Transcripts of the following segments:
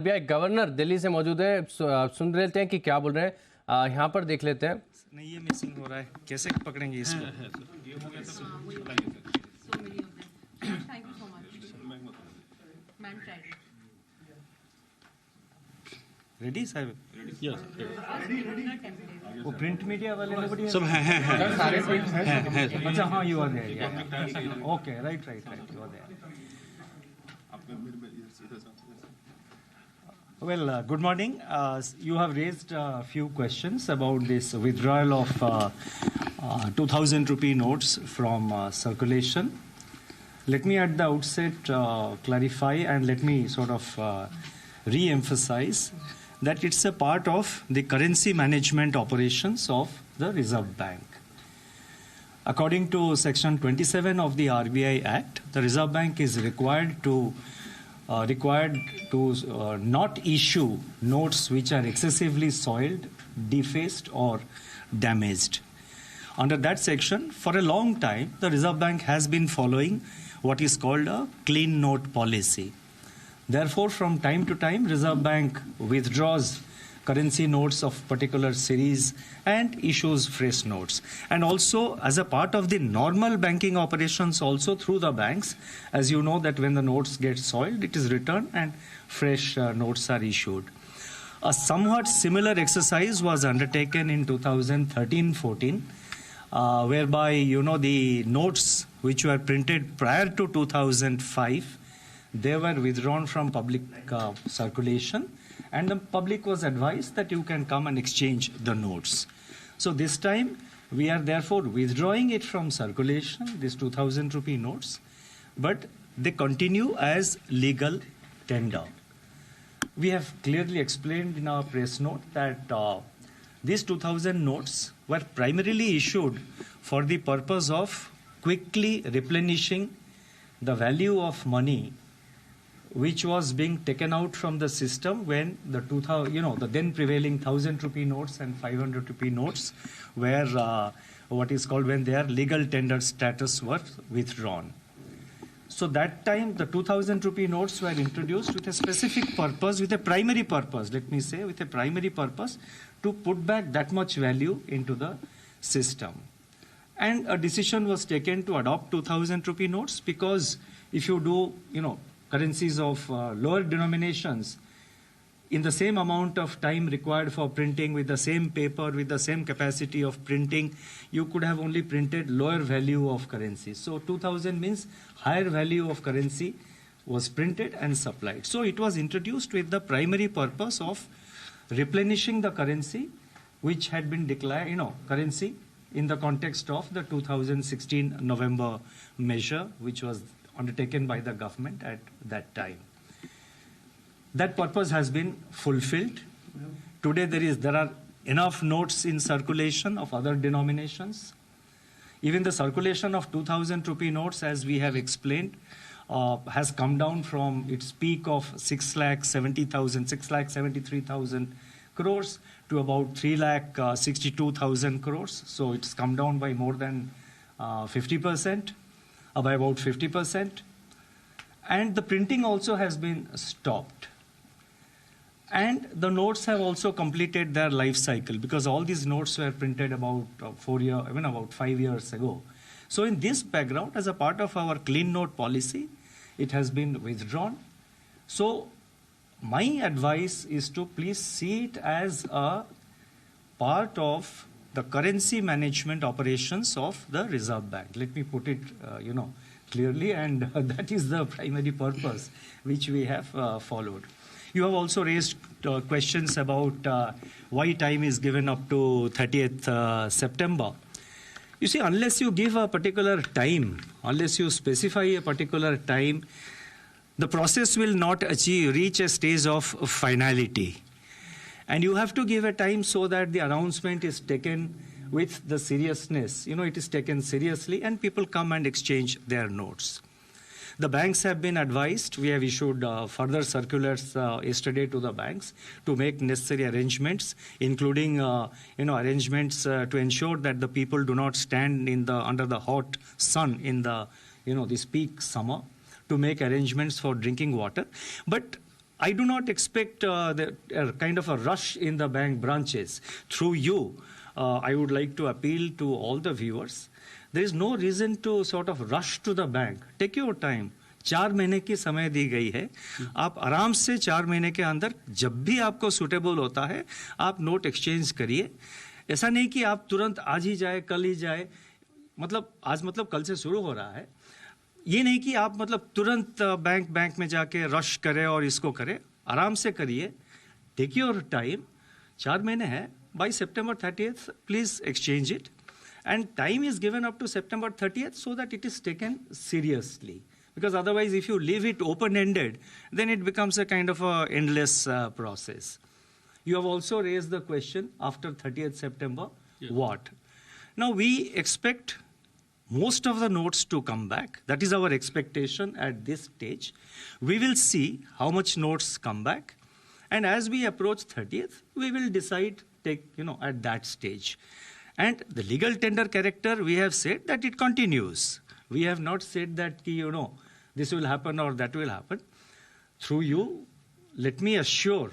RBI governor Delhi से मौजूद है। सुन लेते हैं कि क्या बोल रहे हैं। यहाँ पर देख लेते हैं। नहीं, ये मिसिंग हो रहा है, कैसे पकड़ेंगे इसको? रेडी साहब? वो प्रिंट मीडिया वाले सब हैं सारे हैं। अच्छा, हाँ, you are there. Okay, right, you are there. Well, good morning. You have raised a few questions about this withdrawal of 2,000 rupee notes from circulation. Let me at the outset clarify and let me sort of re-emphasize that it's a part of the currency management operations of the Reserve Bank. According to Section 27 of the RBI Act, the Reserve Bank is required to not issue notes which are excessively soiled, defaced, or damaged. Under that section, for a long time, the Reserve Bank has been following what is called a clean note policy. Therefore, from time to time, Reserve Bank withdraws currency notes of particular series and issues fresh notes. And also, as a part of the normal banking operations also through the banks, as you know that when the notes get soiled, it is returned and fresh notes are issued. A somewhat similar exercise was undertaken in 2013-14, whereby, the notes which were printed prior to 2005, they were withdrawn from public circulation, and the public was advised that you can come and exchange the notes. So this time, we are therefore withdrawing it from circulation, these 2,000 rupee notes, but they continue as legal tender. We have clearly explained in our press note that these 2,000 notes were primarily issued for the purpose of quickly replenishing the value of money which was being taken out from the system when the the then prevailing 1,000 rupee notes and 500 rupee notes were what is called when their legal tender status were withdrawn. So that time the 2,000 rupee notes were introduced with a specific purpose, with a primary purpose, let me say, with a primary purpose to put back that much value into the system. And a decision was taken to adopt 2,000 rupee notes because if you do, currencies of lower denominations, in the same amount of time required for printing with the same paper, with the same capacity of printing, you could have only printed lower value of currency. So 2,000 means higher value of currency was printed and supplied. So it was introduced with the primary purpose of replenishing the currency which had been declared, currency in the context of the 2016 November measure which was undertaken by the government at that time. That purpose has been fulfilled. Today there are enough notes in circulation of other denominations. Even the circulation of 2,000 rupee notes, as we have explained, has come down from its peak of 6,73,000 crores to about 3,62,000 crores. So it's come down by more than 50%. By about 50%, and the printing also has been stopped, and the notes have also completed their life cycle because all these notes were printed about 5 years ago. So in this background, as a part of our clean note policy, it has been withdrawn. So my advice is to please see it as a part of the currency management operations of the Reserve Bank. Let me put it, clearly, and that is the primary purpose which we have followed. You have also raised questions about why time is given up to 30th September. You see, unless you give a particular time, unless you specify a particular time, the process will not reach a stage of finality. And you have to give a time so that the announcement is taken with the seriousness. It is taken seriously and people come and exchange their notes. The banks have been advised. We have issued further circulars yesterday to the banks to make necessary arrangements, including arrangements to ensure that the people do not stand under the hot sun in this peak summer, to make arrangements for drinking water. But I do not expect kind of a rush in the bank branches. Through you, I would like to appeal to all the viewers. There is no reason to sort of rush to the bank. Take your time. 4 महीने की समय दी गई है. आप आराम से 4 महीने के अंदर जब भी आपको सुटेबल होता है आप नोट एक्सचेंज करिए. ऐसा नहीं कि आप तुरंत आज ही जाए, कल ही जाए. मतलब आज मतलब कल से शुरू हो रहा है. ये नहीं कि आप मतलब तुरंत बैंक में जाके रश करें और इसको करें. आराम से करिए. Take your time. 4 महीने हैं. By September 30th please exchange it. And time is given up to September 30th so that it is taken seriously. Because otherwise, if you leave it open-ended, then it becomes a kind of a endless process. You have also raised the question after 30th September, yeah. What? Now, we expect most of the notes to come back. That is our expectation at this stage. We will see how much notes come back. And as we approach 30th, we will decide, at that stage. And the legal tender character, we have said that it continues. We have not said that, this will happen or that will happen. Through you, let me assure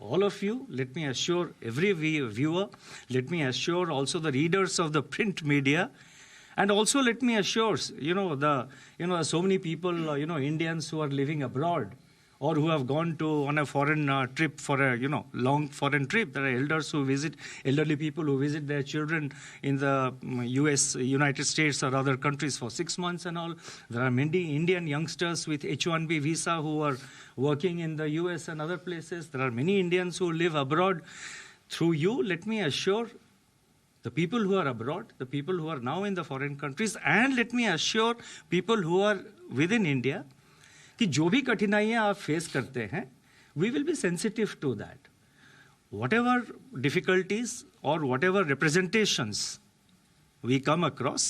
all of you, let me assure every viewer, let me assure also the readers of the print media, and also let me assure, so many people, Indians who are living abroad or who have gone on a foreign trip for a, long foreign trip. There are elderly people who visit their children in the United States or other countries for 6 months and all. There are many Indian youngsters with H-1B visa who are working in the US and other places. There are many Indians who live abroad. Through you, let me assure the people who are abroad, the people who are now in the foreign countries, and let me assure people who are within India, कि जो भी कठिनाइयां आप face करते हैं, we will be sensitive to that. Whatever difficulties or whatever representations we come across,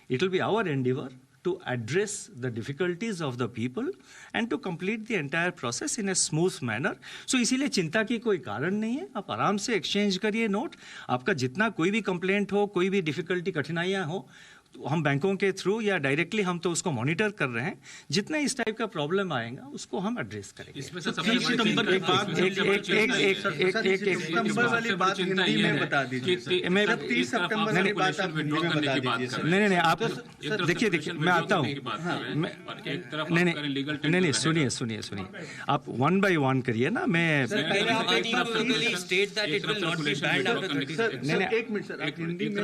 it will be our endeavor to address the difficulties of the people and to complete the entire process in a smooth manner. So इसीलिए चिंता की कोई कारण नहीं है. आप आराम से एक्सचेंज करिए नोट. आपका जितना कोई भी कंप्लेंट हो, कोई भी डिफिकल्टी, कठिनाइयां हो, हम बैंकों के थ्रू या डायरेक्टली हम तो उसको मॉनिटर कर रहे हैं. जितना इस टाइप का प्रॉब्लम आएगा उसको हम एड्रेस करेंगे. इसमें से सबसे बड़ी सितंबर की बात सितंबर वाली बात हिंदी में बता दीजिए. मैं 30 सितंबर वाली बात आप हिंदी में बता दीजिए. नहीं आप देखिए मैं आता हूँ. नहीं सुनिए आप 1 by 1 करिए ना. मैं एक मिनट सर, हिंदी में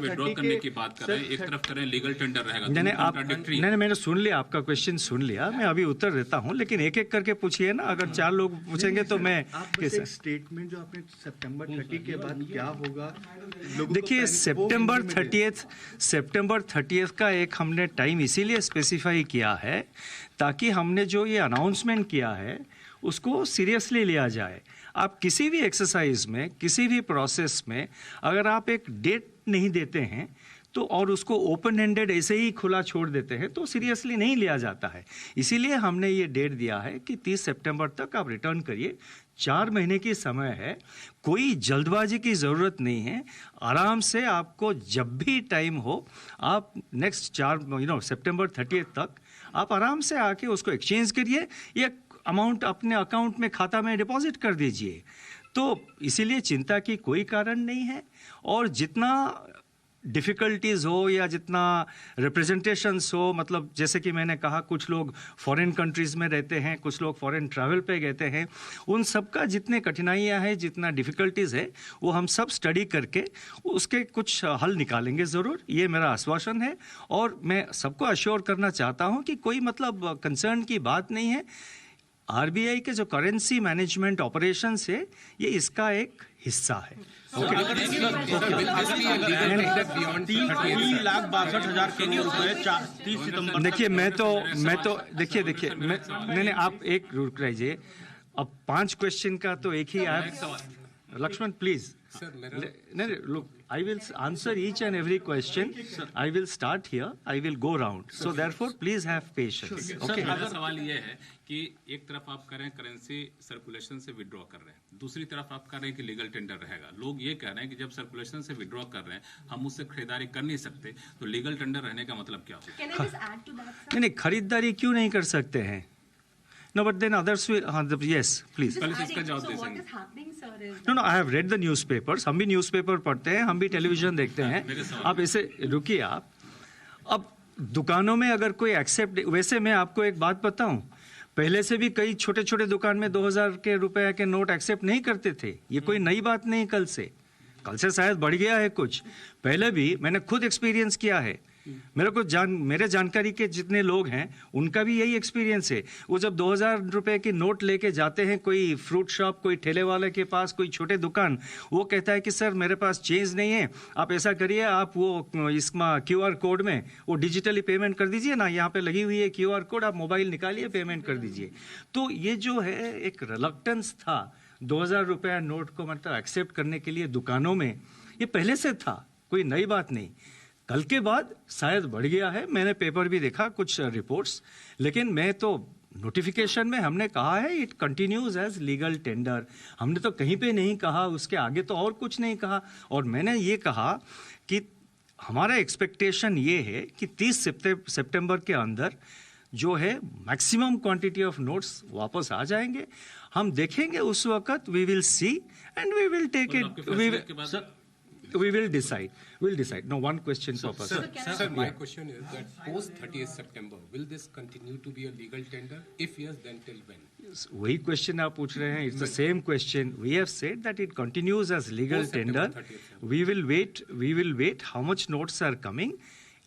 विड्रॉ करने की बात कर रहे हैं. एक तरफ करें लीगल टेंडर रहेगा. नहीं मैंने सुन लिया आपका क्वेश्चन, सुन लिया. मैं अभी उत्तर देता हूं, लेकिन एक एक करके पूछिए ना. अगर 4 लोग पूछेंगे तो मैं कैसे स्टेटमेंट जो आपने September 30 के बाद क्या होगा. देखिए September 30th का एक हमने टाइम इसीलिए स्पेसिफाई किया है ताकि हमने जो ये अनाउंसमेंट किया है उसको सीरियसली लिया जाए. आप किसी भी एक्सरसाइज में, किसी भी प्रोसेस में अगर आप एक डेट नहीं देते हैं तो और उसको ओपन एंडेड ऐसे ही खुला छोड़ देते हैं तो सीरियसली नहीं लिया जाता है. इसीलिए हमने ये डेट दिया है कि 30 सितंबर तक आप रिटर्न करिए. 4 महीने की समय है. कोई जल्दबाजी की ज़रूरत नहीं है. आराम से आपको जब भी टाइम हो आप नेक्स्ट September 30th तक आप आराम से आके उसको एक्सचेंज करिए या अमाउंट अपने अकाउंट में, खाता में डिपॉजिट कर दीजिए. तो इसीलिए चिंता की कोई कारण नहीं है. और जितना डिफ़िकल्टीज़ हो या जितना रिप्रेजेंटेशंस हो, मतलब जैसे कि मैंने कहा कुछ लोग फॉरेन कंट्रीज़ में रहते हैं, कुछ लोग फॉरेन ट्रैवल पे गए हैं, उन सब का जितने कठिनाइयां हैं, जितना डिफ़िकल्टीज़ है, वो हम सब स्टडी करके उसके कुछ हल निकालेंगे ज़रूर. ये मेरा आश्वासन है. और मैं सबको अश्योर करना चाहता हूँ कि कोई मतलब कंसर्न की बात नहीं है. RBI के जो करेंसी मैनेजमेंट ऑपरेशंस है ये इसका एक हिस्सा है. 3,62,000 करोड़ रुपए 30 सितंबर. देखिए मैं तो देखिए नहीं आप एक रुक रहिए. अब 5 क्वेश्चन का तो एक ही आप लक्ष्मण प्लीज. नहीं look, I will answer each and every question. I will start here. I will go round. So therefore, please have patience. Okay. मेरा सवाल ये है कि एक तरफ आप कर रहे हैं करेंसी सर्कुलेशन से विड्रॉ कर रहे हैं, दूसरी तरफ आप कर रहे हैं कि लीगल टेंडर रहेगा. लोग ये कह रहे हैं कि जब सर्कुलेशन से विड्रॉ कर रहे हैं हम उससे खरीदारी कर नहीं सकते, तो लीगल टेंडर रहने का मतलब क्या होगा? नहीं खरीदारी क्यों नहीं कर सकते हैं? No, but then others will. Yes, please. कल इसका जवाब दे So what देंगे। is happening, sir, is No, I have read the newspapers. हम भी न्यूज़पेपर पढ़ते हैं, हम भी टेलीविजन देखते हैं। आप ऐसे रुकिए आप। अब दुकानों में अगर कोई एक्सेप्ट, वैसे मैं आपको एक बात बताऊं, पहले से भी कई छोटे छोटे दुकान में 2000 के रुपए के नोट एक्सेप्ट नहीं करते थे। ये कोई नई बात नहीं, कल से शायद बढ़ गया है कुछ। पहले भी मैंने खुद एक्सपीरियंस किया है। मेरे जानकारी के जितने लोग हैं उनका भी यही एक्सपीरियंस है। वो जब 2000 रुपए की नोट लेके जाते हैं कोई फ्रूट शॉप, कोई ठेले वाले के पास, कोई छोटे दुकान, वो कहता है कि सर मेरे पास चेंज नहीं है, आप ऐसा करिए, आप वो इसमें QR कोड में वो डिजिटली पेमेंट कर दीजिए ना, यहाँ पे लगी हुई है QR कोड, आप मोबाइल निकालिए, पेमेंट कर दीजिए। तो ये जो है एक रिलक्टेंस था 2000 रुपया नोट को मतलब एक्सेप्ट करने के लिए दुकानों में, ये पहले से था, कोई नई बात नहीं। कल के बाद शायद बढ़ गया है, मैंने पेपर भी देखा कुछ रिपोर्ट्स, लेकिन मैं तो नोटिफिकेशन में हमने कहा है it continues as legal tender. हमने तो कहीं पे नहीं कहा, उसके आगे तो और कुछ नहीं कहा। और मैंने ये कहा कि हमारा एक्सपेक्टेशन ये है कि 30 सितंबर के अंदर जो है मैक्सिमम क्वांटिटी ऑफ नोट्स वापस आ जाएंगे। हम देखेंगे उस वक्त, we will see and we will take it, we will decide. We'll decide. No, one question per person. Sir, my question is that post 30th September, will this continue to be a legal tender? If yes, then till when? वही question आप पूछ रहे हैं. It's the same question. We have said that it continues as legal tender. We will wait. How much notes are coming?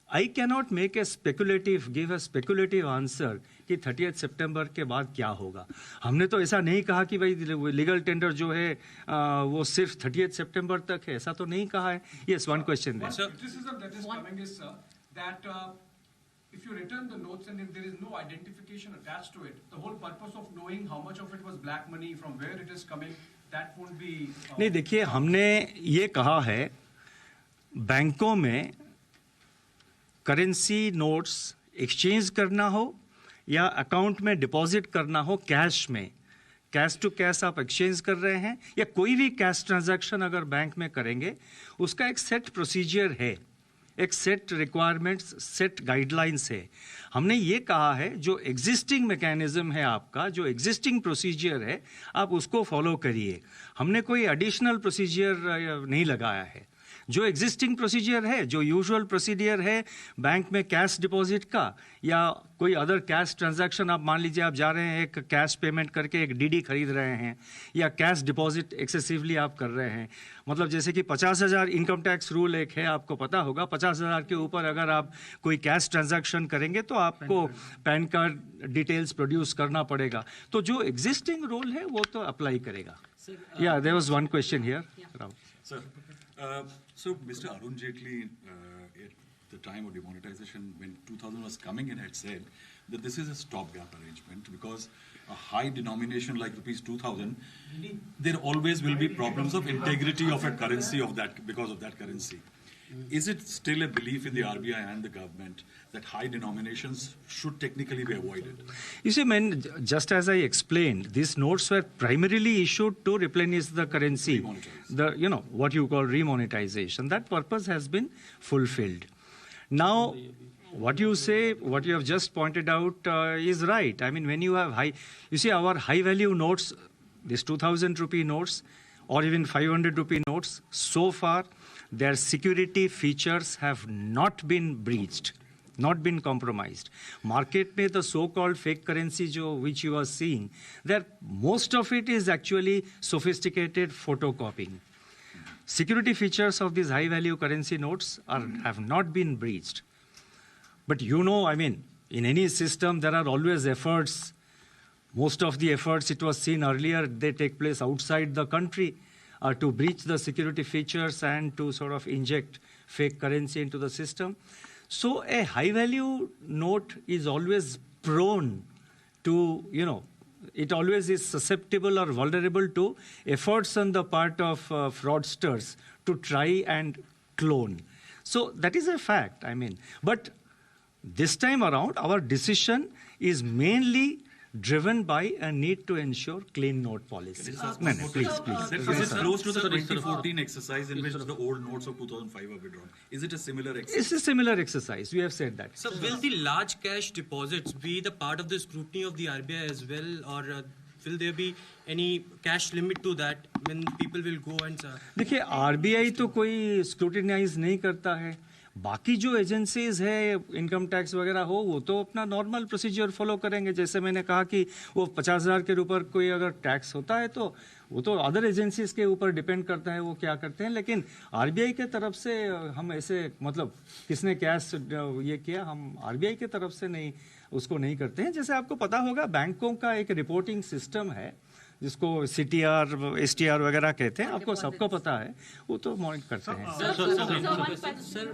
I cannot give a speculative answer कि 30th सितंबर के बाद क्या होगा। हमने तो ऐसा नहीं कहा कि भाई लीगल टेंडर जो है वो सिर्फ 30th सितंबर तक है, ऐसा तो नहीं कहा है। Yes, one question there. One criticism that is coming is, sir, that if you return the notes and if there is no identification attached to it, the whole purpose of knowing how much of it was black money, from where it is coming, that won't be. नहीं, देखिए, हमने ये कहा है बैंकों में currency notes exchange करना हो या अकाउंट में डिपॉजिट करना हो, कैश में, कैश टू कैश आप एक्सचेंज कर रहे हैं या कोई भी कैश ट्रांजैक्शन अगर बैंक में करेंगे, उसका एक सेट प्रोसीजर है, एक सेट रिक्वायरमेंट्स, सेट गाइडलाइंस है। हमने ये कहा है जो एग्जिस्टिंग मैकेनिज्म है आपका, जो एग्जिस्टिंग प्रोसीजर है, आप उसको फॉलो करिए। हमने कोई एडिशनल प्रोसीजर नहीं लगाया है। जो एग्जिस्टिंग प्रोसीजर है, जो यूजुअल प्रोसीजर है बैंक में कैश डिपॉजिट का या कोई अदर कैश ट्रांजैक्शन, आप मान लीजिए आप जा रहे हैं एक कैश पेमेंट करके एक डीडी खरीद रहे हैं या कैश डिपॉजिट एक्सेसिवली आप कर रहे हैं, मतलब जैसे कि 50,000 इनकम टैक्स रूल एक है, आपको पता होगा, 50,000 के ऊपर अगर आप कोई कैश ट्रांजैक्शन करेंगे तो आपको पैन कार्ड डिटेल्स प्रोड्यूस करना पड़ेगा। तो जो एग्जिस्टिंग रूल है वो तो अप्लाई करेगा। या there was one question here. So, Mr. Arun Jaitley, at the time of demonetization, when 2000 was coming in, had said that this is a stopgap arrangement because a high denomination like rupees 2000, there always will be problems of integrity of a currency of that because of that currency. Is it still a belief in the RBI and the government that high denominations should technically be avoided? You see, just as I explained, these notes were primarily issued to replenish the currency, what you call remonetization. That purpose has been fulfilled. Now, what you say, what you have just pointed out is right. I mean, when you have our high value notes, these 2000 rupee notes or even 500 rupee notes, so far, their security features have not been breached, not been compromised. Market में the so-called fake currency which you are seeing, most of it is actually sophisticated photocopying. Security features of these high-value currency notes have not been breached. But I mean, in any system there are always efforts. Most of the efforts, it was seen earlier, they take place outside the country. To breach the security features and to sort of inject fake currency into the system. So a high-value note is always prone to, it always is susceptible or vulnerable to efforts on the part of fraudsters to try and clone. So that is a fact, I mean. But this time around, our decision is mainly driven by a need to ensure clean note policy. Please. Is it close to the 2014 exercise in which the old notes of 2005 are withdrawn? Is it a similar exercise? It's a similar exercise. We have said that. So will the large cash deposits be the part of the scrutiny of the RBI as well, or will there be any cash limit to that when people will go and... देखिए RBI तो कोई scrutinise नहीं करता है. बाकी जो agencies है income tax वगैरह हो वो तो अपना नॉर्मल प्रोसीजर फॉलो करेंगे. जैसे मैंने कहा कि वो 50,000 के ऊपर कोई अगर टैक्स होता है तो वो तो अदर एजेंसीज के ऊपर डिपेंड करता है वो क्या करते हैं. लेकिन आरबीआई के तरफ से हम ऐसे मतलब किसने कैश ये किया, हम आरबीआई के तरफ से नहीं उसको नहीं करते हैं. जैसे आपको पता होगा बैंकों का एक रिपोर्टिंग सिस्टम है जिसको CTR, STR वगैरह कहते हैं, आपको सबको पता है, वो तो मॉनिटर करते हैं. Sir,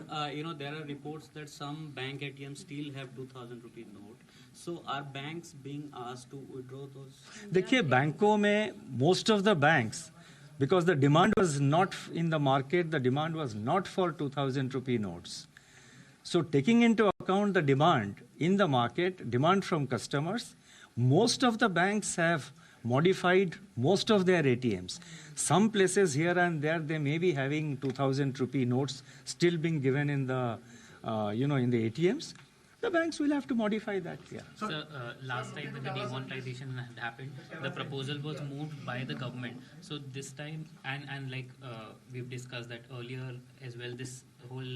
there are reports that some bank ATMs still have 2,000 rupee note. So are banks being asked to withdraw those? देखिए बैंकों में most of the banks, because the demand was not in the market, the demand was not for 2,000 rupee notes. So taking into account the demand in the market, demand from customers, most of the banks have modified most of their ATMs. Some places here and there they may be having 2,000 rupee notes still being given in the in the ATMs. The banks will have to modify that. Yeah. So last time when the demonetization had happened, the proposal was moved by the government. So this time, and like we've discussed that earlier as well, this whole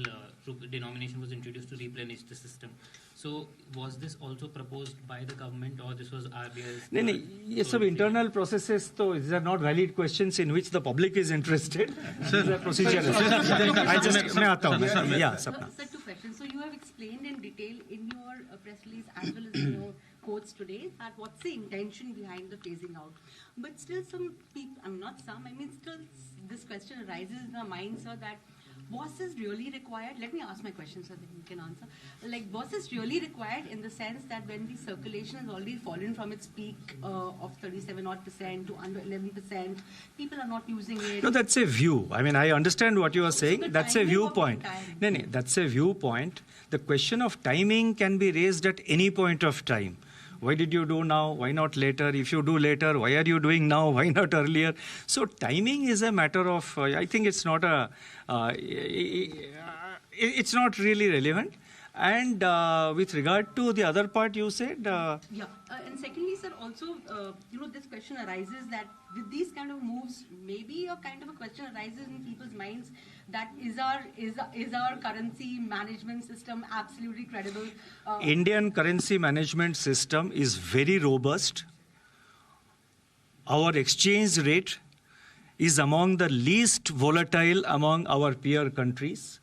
denomination was introduced to replenish the system. So was this also proposed by the government or this was RBI's? No, ये सब internal processes तो these are not valid questions in which the public is interested. The procedure is. मैं आता हूँ. Yeah, Sapna. Sir, two questions. So you have explained in detail in your press release as well as in your quotes today that what's the intention behind the phasing out. But still some people, still this question arises in our minds, sir, that was this really required? Let me ask my question so that you can answer. Like, was this really required in the sense that when the circulation has already fallen from its peak of 37% to under 11%, people are not using it? No, that's a view. I mean, I understand what you are saying. That's a viewpoint. No, that's a viewpoint. The question of timing can be raised at any point of time. Why did you do now? Why not later? If you do later, why are you doing now? Why not earlier? So timing is a matter of, I think it's not it's not really relevant. And with regard to the other part you said... and secondly, sir, also, this question arises that with these kind of moves, maybe a kind of a question arises in people's minds that is our currency management system absolutely credible? Indian currency management system is very robust. Our exchange rate is among the least volatile among our peer countries.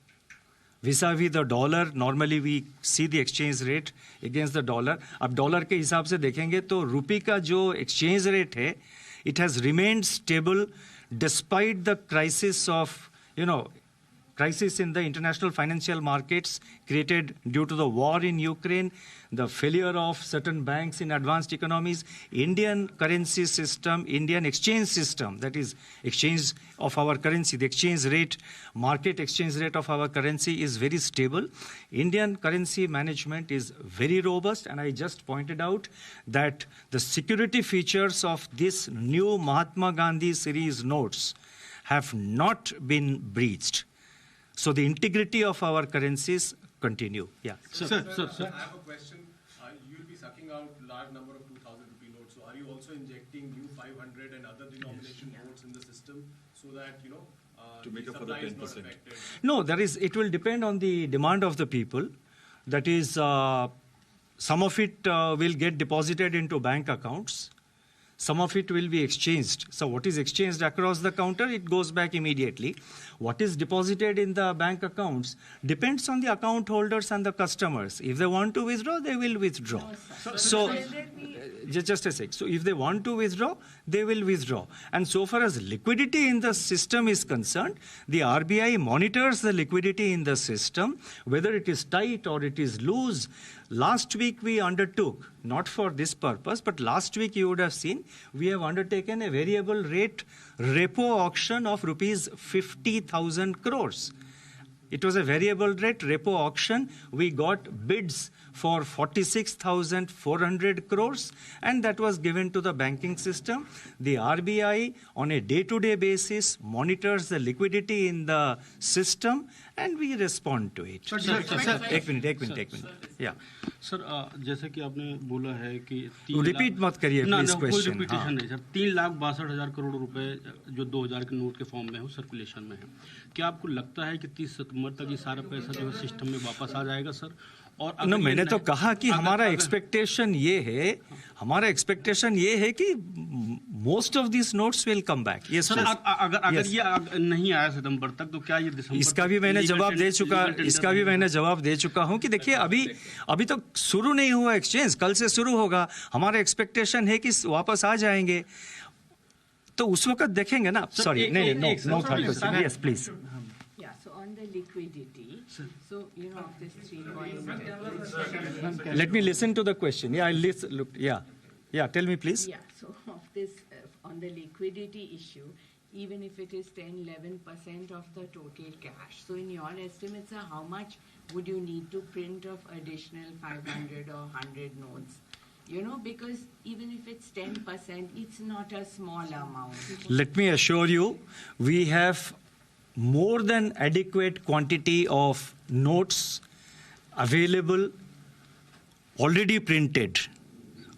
Vis-a-vis the dollar, normally we see the exchange rate against the dollar. अब dollar के हिसाब से देखेंगे तो रुपये का जो exchange rate है, it has remained stable despite the crisis of, crisis in the international financial markets created due to the war in Ukraine, the failure of certain banks in advanced economies. Indian currency system, Indian exchange system, that is exchange of our currency, the exchange rate, market exchange rate of our currency is very stable. Indian currency management is very robust, and I just pointed out that the security features of this new Mahatma Gandhi series notes have not been breached. So the integrity of our currencies continue. Yeah. Sir, I have a question. You'll be sucking out large number of 2,000 rupee notes. So are you also injecting new 500 and other denomination notes in the system so that, to make up for the 10%? No, it will depend on the demand of the people. That is, some of it will get deposited into bank accounts. Some of it will be exchanged. So what is exchanged across the counter, it goes back immediately. What is deposited in the bank accounts depends on the account holders and the customers. If they want to withdraw, they will withdraw. So just a sec. So if they want to withdraw, they will withdraw. And so far as liquidity in the system is concerned, the RBI monitors the liquidity in the system, whether it is tight or it is loose. Last week we undertook, not for this purpose, but last week you would have seen, we have undertaken a variable rate repo auction of rupees 50,000 crores. It was a variable rate repo auction. We got bids for 46,400 crores, and that was given to the banking system. The RBI on a day-to-day basis monitors the liquidity in the system, and we respond to it. एक minute. Yeah. Sir जैसे कि आपने बोला है कि repeat मत करिए please कोई क्वेश्चन. रिपीटेशन नहीं सर. 3,62,000 करोड़ रुपए जो 2000 के नोट के फॉर्म में हो, सर्कुलेशन में है. क्या आपको लगता है कि 30 सितंबर तक ये सारा पैसा जो है सिस्टम में वापस आ जाएगा सर? और no, मैंने तो कहा कि हमारा एक्सपेक्टेशन ये है कि most of this notes will come back. ये सर अगर ये नहीं आया सितंबर तक तो क्या ये दिसंबर इसका भी मैंने जवाब दे चुका हूं कि देखिए अभी तो शुरू नहीं हुआ एक्सचेंज, कल से शुरू होगा. हमारा एक्सपेक्टेशन है कि वापस आ जाएंगे, तो उस वक्त देखेंगे ना. Sorry no third question. Yes please. Liquidity. So, of this 3 Let me listen to the question. Yeah, I'll listen. Look, yeah. Tell me, please. Yeah. So, of this, on the liquidity issue, even if it is 10-11% of the total cash, so in your estimates, how much would you need to print of additional 500 or 100 notes? Because even if it's 10%, it's not a small amount. Let me assure you, we have more than adequate quantity of notes available, already printed.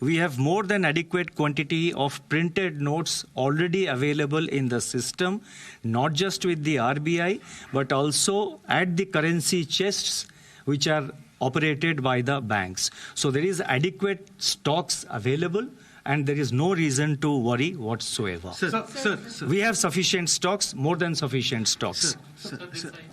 We have more than adequate quantity of printed notes already available in the system, not just with the RBI, but also at the currency chests which are operated by the banks. So there is adequate stocks available, and there is no reason to worry whatsoever. Sir. We have sufficient stocks, more than sufficient stocks.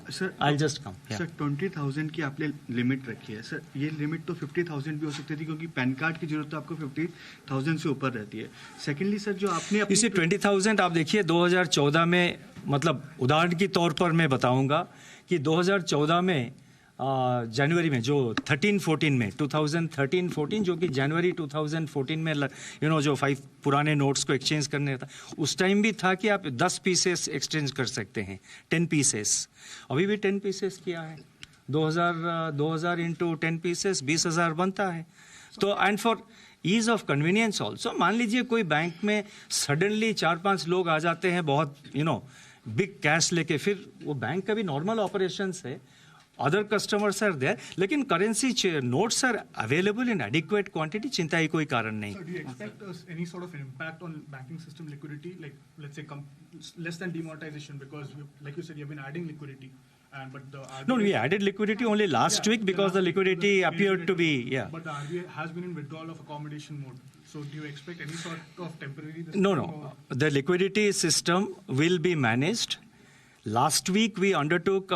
Sir, I'll just come. Sir, 20,000 की आपने limit रखी है. Sir ये limit तो 50,000 भी हो सकती थी, क्योंकि पैन कार्ड की जरूरत तो आपको 50,000 से ऊपर रहती है. सेकेंडली सर, जो आपने इसे 20,000 आप देखिए 2014 में, मतलब उदाहरण के तौर पर मैं बताऊंगा कि 2014 में जनवरी में जो 13-14 में 2013-14 जो कि जनवरी 2014 में जो 5 पुराने नोट्स को एक्सचेंज करने था, उस टाइम भी था कि आप 10 पीसेस एक्सचेंज कर सकते हैं, 10 पीसेस. अभी भी 10 पीसेस किया है. 2000 इंटू 10 पीसेस 20,000 बनता है. तो and for ease of convenience also, मान लीजिए कोई बैंक में सडनली 4-5 लोग आ जाते हैं बहुत बिग कैश लेके, फिर वो बैंक का भी नॉर्मल ऑपरेशंस है. Other customers are there, लेकिन currency notes are available in adequate quantity. चिंता ही कोई कारण नहीं. So do you expect any sort of an impact on banking system liquidity, like let's say less than demonetization, because like you said, you've been adding liquidity, but the RBI... No, we added liquidity only last week because the liquidity appeared to be But the RBI has been in withdrawal of accommodation mode. So do you expect any sort of temporary... No. The liquidity system will be managed. Last week we undertook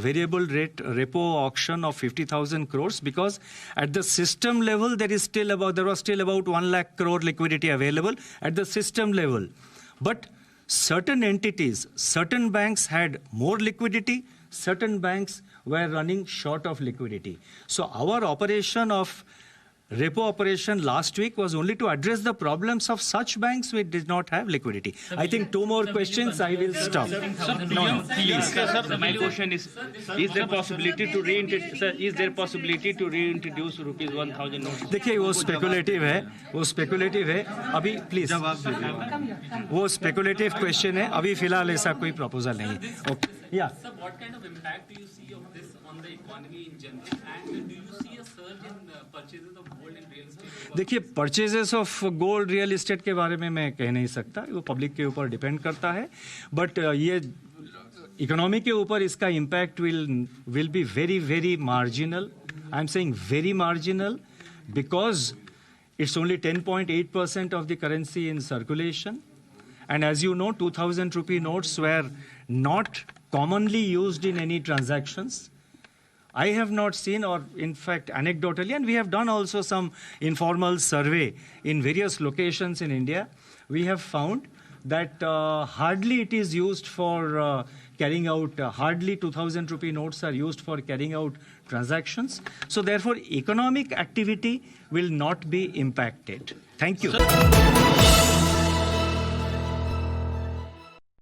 variable rate repo auction of 50,000 crores because at the system level there was still about 1 lakh crore liquidity available at the system level. But certain entities, certain banks had more liquidity, certain banks were running short of liquidity. So our operation of repo operation last week was only to address the problems of such banks which did not have liquidity. I think 2 more questions, I will stop. No, please. Sir, my question is there possibility to reintroduce rupees 1,000 notes? देखिए वो speculative है. अभी please वो speculative question है. अभी फिलहाल ऐसा कोई प्रपोजल नहीं है. ओके. या Sir, what kind of impact do you see of this on the economy in general, and do you see a surge in purchases of gold and real estate? देखिए purchases of gold real estate के बारे में मैं कह नहीं सकता, वो public के ऊपर डिपेंड करता है. बट ये इकोनॉमी के ऊपर इसका impact will be very very marginal. I am saying very marginal because it's only 10.8% of the currency in circulation. And as you know, 2,000 rupee notes were not commonly used in any transactions. I have not seen, or in fact anecdotally, and we have done also some informal survey in various locations in India, we have found that hardly it is used for carrying out, hardly 2,000 rupee notes are used for carrying out transactions. So therefore, economic activity will not be impacted. Thank you.